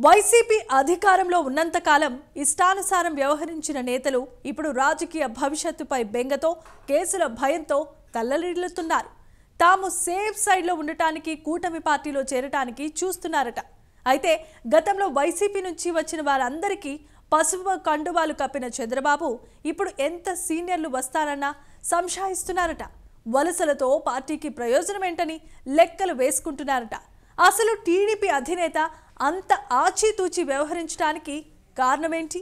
YCP అధికారంలో ఉన్నంతకాలం ఇష్టానుసారం వ్యవహరించిన నేతలు ఇప్పుడు రాజకీయ భవిష్యత్తుపై బెంగతో కేసుల భయంతో తల్లడిల్లుతున్నారు. తాము సేఫ్ సైడ్లో ఉండటానికి కూటమి పార్టీలో చేరటానికి చూస్తున్నారట. అయితే గతంలో వైసీపీ నుంచి వచ్చిన వారందరికీ పసుపు కండువాలు కప్పిన చంద్రబాబు ఇప్పుడు ఎంత సీనియర్లు వస్తారన్నా సంశయిస్తున్నారట. వలసలతో పార్టీకి ప్రయోజనమేంటని లెక్కలు వేసుకుంటున్నారట. అసలు టీడీపీ అధినేత అంత ఆచితూచి వ్యవహరించడానికి కారణమేంటి?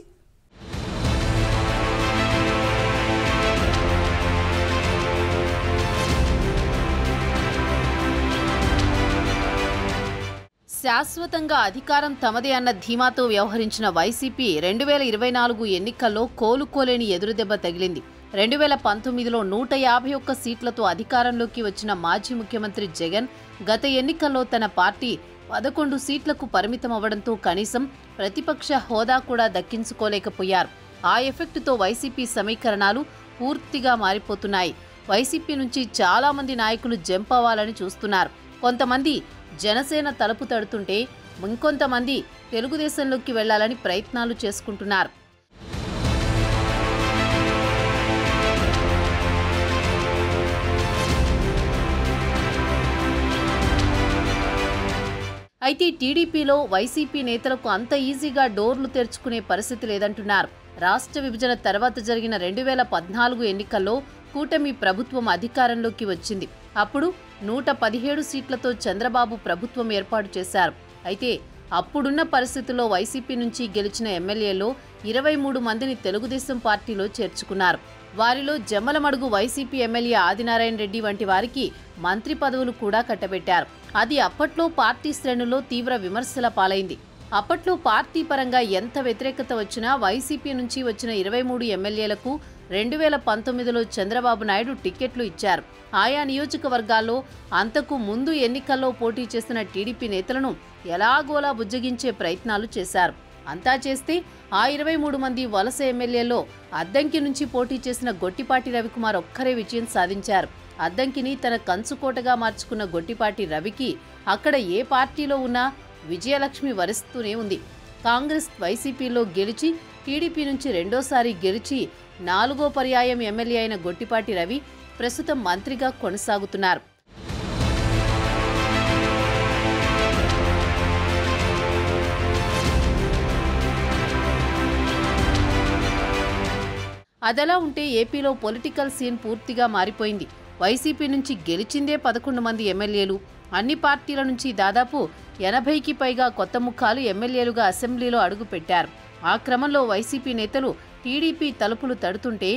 శాశ్వతంగా అధికారం తమదే అన్న ధీమాతో వ్యవహరించిన వైసీపీ 2024 ఎన్నికల్లో కోలుకోలేని ఎదురుదెబ్బ తగిలింది. 2019లో 151 సీట్లతో అధికారంలోకి వచ్చిన మాజీ ముఖ్యమంత్రి జగన్ గత ఎన్నికల్లో తన పార్టీ 11 సీట్లకు పరిమితమవ్వడంతో కనీసం ప్రతిపక్ష హోదా కూడా దక్కించుకోలేకపోయారు. ఆ ఎఫెక్టుతో వైసీపీ సమీకరణాలు పూర్తిగా మారిపోతున్నాయి. వైసీపీ నుంచి చాలా మంది నాయకులు జంప్ అవ్వాలని చూస్తున్నారు. కొంతమంది జనసేన తలుపు తడుతుంటే ఇంకొంతమంది తెలుగుదేశంలోకి వెళ్లాలని ప్రయత్నాలు చేసుకుంటున్నారు. అయితే టీడీపీలో వైసీపీ నేతలకు అంత ఈజీగా డోర్లు తెరుచుకునే పరిస్థితి లేదంటున్నారు. రాష్ట్ర విభజన తర్వాత జరిగిన 2014 ఎన్నికల్లో కూటమి ప్రభుత్వం అధికారంలోకి వచ్చింది. అప్పుడు 117 సీట్లతో చంద్రబాబు ప్రభుత్వం ఏర్పాటు చేశారు. అయితే అప్పుడున్న పరిస్థితుల్లో వైసీపీ నుంచి గెలిచిన ఎమ్మెల్యేలో 23 మందిని తెలుగుదేశం పార్టీలో చేర్చుకున్నారు. వారిలో జమ్మలమడుగు వైసీపీ ఎమ్మెల్యే ఆదినారాయణ రెడ్డి వంటి వారికి మంత్రి పదవులు కూడా కట్టబెట్టారు. అది అప్పట్లో పార్టీ శ్రేణుల్లో తీవ్ర విమర్శల పాలైంది. అప్పట్లో పార్టీ పరంగా ఎంత వ్యతిరేకత వచ్చినా వైసీపీ నుంచి వచ్చిన 23 ఎమ్మెల్యేలకు 2019లో చంద్రబాబు నాయుడు టికెట్లు ఇచ్చారు. ఆయా నియోజకవర్గాల్లో అంతకు ముందు ఎన్నికల్లో పోటీ చేసిన టీడీపీ నేతలను ఎలాగోలా బుజ్జగించే ప్రయత్నాలు చేశారు. అంతా చేస్తే ఆ 23 మంది వలస ఎమ్మెల్యేల్లో అద్దంకి నుంచి పోటీ చేసిన గొట్టిపాటి రవికుమార్ ఒక్కరే విజయం సాధించారు. అద్దంకిని తన కంచుకోటగా మార్చుకున్న గొట్టిపాటి రవికి అక్కడ ఏ పార్టీలో ఉన్నా విజయలక్ష్మి వరిస్తూనే ఉంది. కాంగ్రెస్ వైసీపీలో గెలిచి టీడీపీ నుంచి రెండోసారి గెలిచి 4వ పర్యాయం ఎమ్మెల్యే అయిన గొట్టిపాటి రవి ప్రస్తుతం మంత్రిగా కొనసాగుతున్నారు. అదలా ఉంటే ఏపీలో పొలిటికల్ సీన్ పూర్తిగా మారిపోయింది. వైసీపీ నుంచి గెలిచిందే 11 మంది ఎమ్మెల్యేలు. అన్ని పార్టీల నుంచి దాదాపు 80కి పైగా కొత్త ముఖాలు ఎమ్మెల్యేలుగా అసెంబ్లీలో అడుగుపెట్టారు. ఆ క్రమంలో వైసీపీ నేతలు టీడీపీ తలుపులు తడుతుంటే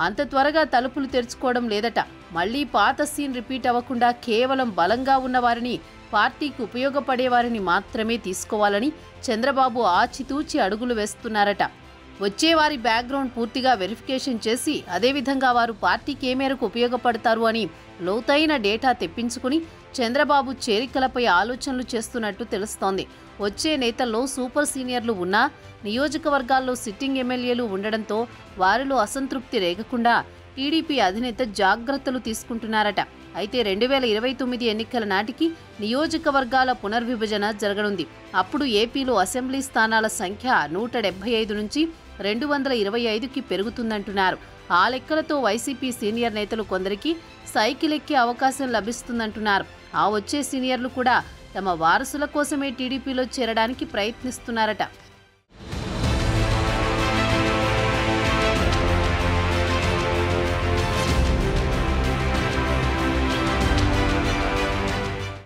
అంత త్వరగా తలుపులు తెరుచుకోవడం లేదట. మళ్లీ పాత సీన్ రిపీట్ అవ్వకుండా కేవలం బలంగా ఉన్నవారిని, పార్టీకి ఉపయోగపడేవారిని మాత్రమే తీసుకోవాలని చంద్రబాబు ఆచితూచి అడుగులు వేస్తున్నారట. వచ్చేవారి బ్యాక్గ్రౌండ్ పూర్తిగా వెరిఫికేషన్ చేసి అదేవిధంగా వారు పార్టీకి ఏ మేరకు ఉపయోగపడతారు అని లోతైన డేటా తెప్పించుకుని చంద్రబాబు చేరికలపై ఆలోచనలు చేస్తున్నట్టు తెలుస్తోంది. వచ్చే నేతల్లో సూపర్ సీనియర్లు ఉన్నా నియోజకవర్గాల్లో సిట్టింగ్ ఎమ్మెల్యేలు ఉండడంతో వారిలో అసంతృప్తి రేగకుండా టీడీపీ అధినేత జాగ్రత్తలు తీసుకుంటున్నారట. అయితే 2029 ఎన్నికల నాటికి నియోజకవర్గాల పునర్విభజన జరగనుంది. అప్పుడు ఏపీలో అసెంబ్లీ స్థానాల సంఖ్య 175 నుంచి 225కి పెరుగుతుందంటున్నారు. ఆ లెక్కలతో వైసీపీ సీనియర్ నేతలు కొందరికి సైకిల్ ఎక్కే అవకాశం లభిస్తుందంటున్నారు. ఆ వచ్చే సీనియర్లు కూడా తమ వారసుల కోసమే టీడీపీలో చేరడానికి ప్రయత్నిస్తున్నారట.